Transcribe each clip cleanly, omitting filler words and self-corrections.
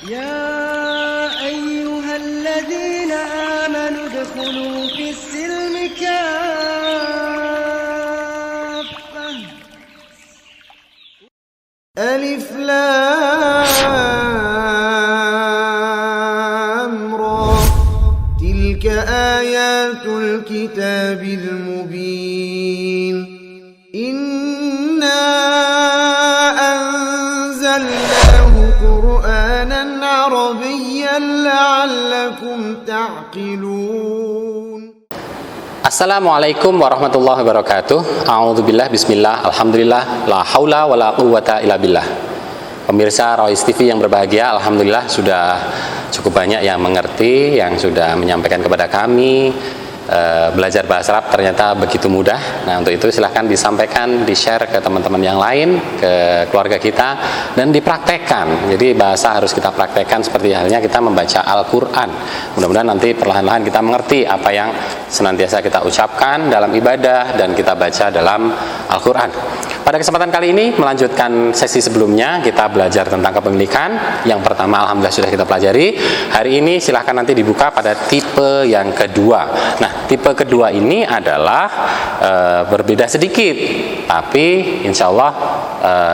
يا أيها الذين آمنوا ادخلوا في السلم كافة ألف لام را تلك آيات الكتاب المبين إنا أنزلناه قرآنا عربيا لعلكم تعقلون. Assalamualaikum warahmatullahi wabarakatuh. A'udzubillah, bismillah, alhamdulillah, la haula wala quwwata illa billah. Pemirsa Rois TV yang berbahagia, alhamdulillah sudah cukup banyak yang mengerti, yang sudah menyampaikan kepada kami belajar bahasa Arab ternyata begitu mudah. Nah, untuk itu silahkan disampaikan, di-share ke teman-teman yang lain, ke keluarga kita, dan dipraktekkan. Jadi bahasa harus kita praktekkan seperti halnya kita membaca Al-Quran. Mudah-mudahan nanti perlahan-lahan kita mengerti apa yang senantiasa kita ucapkan dalam ibadah dan kita baca dalam Al-Quran. Pada kesempatan kali ini melanjutkan sesi sebelumnya, kita belajar tentang kepemilikan. Yang pertama alhamdulillah sudah kita pelajari. Hari ini silahkan nanti dibuka pada tipe yang kedua. Nah, tipe kedua ini adalah berbeda sedikit, tapi insya Allah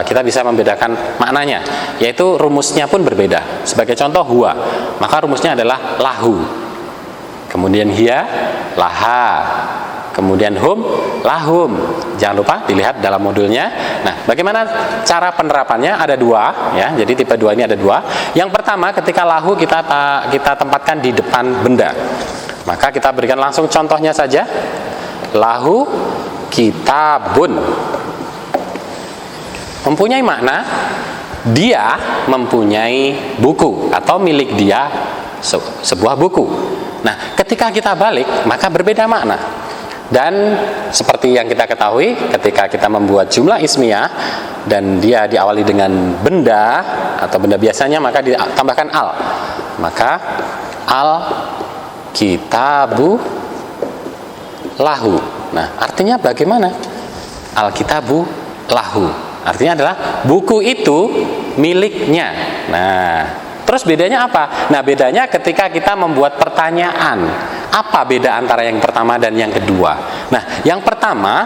kita bisa membedakan maknanya, yaitu rumusnya pun berbeda. Sebagai contoh huwa, maka rumusnya adalah lahu, kemudian hiya, laha, kemudian hum, lahum. Jangan lupa dilihat dalam modulnya. Nah, bagaimana cara penerapannya? Ada dua, ya. Jadi tipe 2 ini ada dua. Yang pertama, ketika lahu kita tempatkan di depan benda, maka kita berikan langsung contohnya saja. Lahu kitabun, mempunyai makna dia mempunyai buku atau milik dia sebuah buku. Nah, ketika kita balik maka berbeda makna. Dan seperti yang kita ketahui, ketika kita membuat jumlah ismiyah dan dia diawali dengan benda atau benda biasanya, maka ditambahkan al. Maka al kitabu lahu. Nah, artinya bagaimana? Al kitabu lahu. Artinya adalah buku itu miliknya. Nah, terus bedanya apa? Nah, bedanya ketika kita membuat pertanyaan. Apa beda antara yang pertama dan yang kedua? Nah, yang pertama,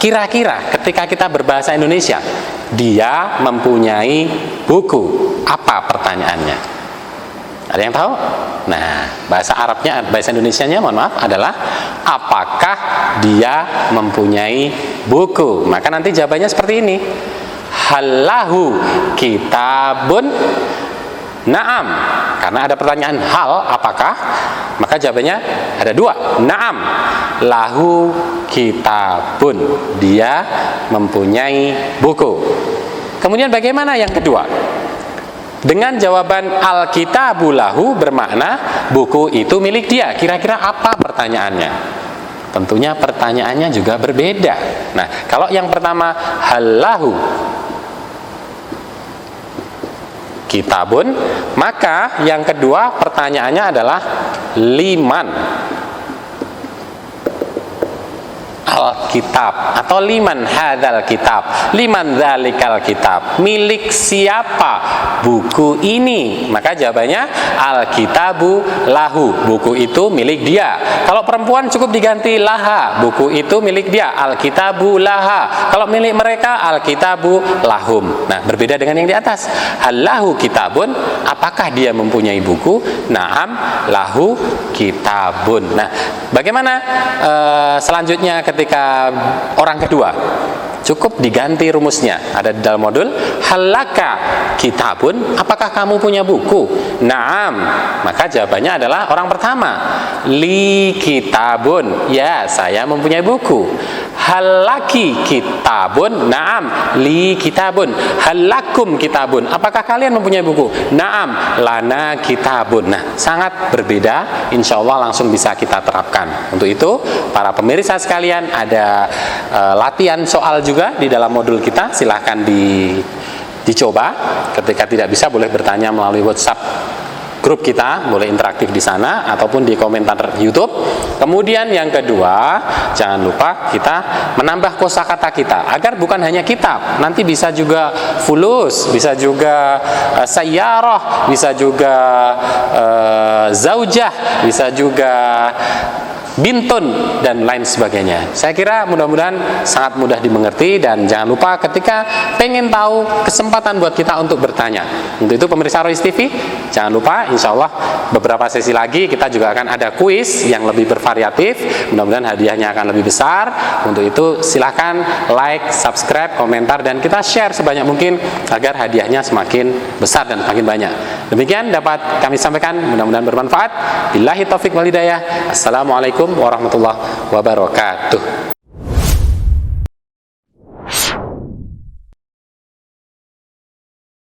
kira-kira ketika kita berbahasa Indonesia, dia mempunyai buku. Apa pertanyaannya? Ada yang tahu? Nah, bahasa Arabnya, bahasa Indonesianya mohon maaf adalah apakah dia mempunyai buku? Maka nanti jawabannya seperti ini. Halahu kitabun. Naam, karena ada pertanyaan hal, apakah? Maka jawabannya ada dua. Naam, lahu kitabun, dia mempunyai buku. Kemudian bagaimana yang kedua? Dengan jawaban al-kitabu lahu bermakna buku itu milik dia. Kira-kira apa pertanyaannya? Tentunya pertanyaannya juga berbeda. Nah, kalau yang pertama halahu kitabun, maka yang kedua pertanyaannya adalah liman al-kitab atau liman hadzal kitab, liman dzalikal kitab, milik siapa buku ini? Maka jawabannya al-kitabu lahu, buku itu milik dia. Kalau perempuan cukup diganti laha, buku itu milik dia, al-kitabu laha. Kalau milik mereka al-kitabu lahum. Nah, berbeda dengan yang di atas. Allahu kitabun, apakah dia mempunyai buku? Naam lahu kitabun. Nah, bagaimana selanjutnya ketika orang kedua? Cukup diganti rumusnya. Ada di dalam modul. Halaka kitabun, apakah kamu punya buku? Naam. Maka jawabannya adalah orang pertama. Li kitabun, ya saya mempunyai buku. Halaki kitabun, naam li kitabun. Halakum kitabun, apakah kalian mempunyai buku? Naam lana kitabun. Nah, sangat berbeda. Insya Allah langsung bisa kita terapkan. Untuk itu para pemirsa sekalian, ada latihan soal juga di dalam modul kita. Silahkan dicoba. Ketika tidak bisa boleh bertanya melalui WhatsApp grup kita, boleh interaktif di sana ataupun di komentar YouTube. Kemudian yang kedua, jangan lupa kita menambah kosakata kita agar bukan hanya kitab, nanti bisa juga fulus, bisa juga sayyarah, bisa juga zaujah, bisa juga bintun dan lain sebagainya. Saya kira mudah-mudahan sangat mudah dimengerti, dan jangan lupa ketika pengen tahu, kesempatan buat kita untuk bertanya. Untuk itu pemirsa Rois TV, jangan lupa insya Allah beberapa sesi lagi kita juga akan ada kuis yang lebih bervariatif, mudah-mudahan hadiahnya akan lebih besar. Untuk itu silahkan like, subscribe, komentar, dan kita share sebanyak mungkin agar hadiahnya semakin besar dan semakin banyak. Demikian dapat kami sampaikan, mudah-mudahan bermanfaat. Billahi taufik wal hidayah. Assalamualaikum warahmatullahi wabarakatuh.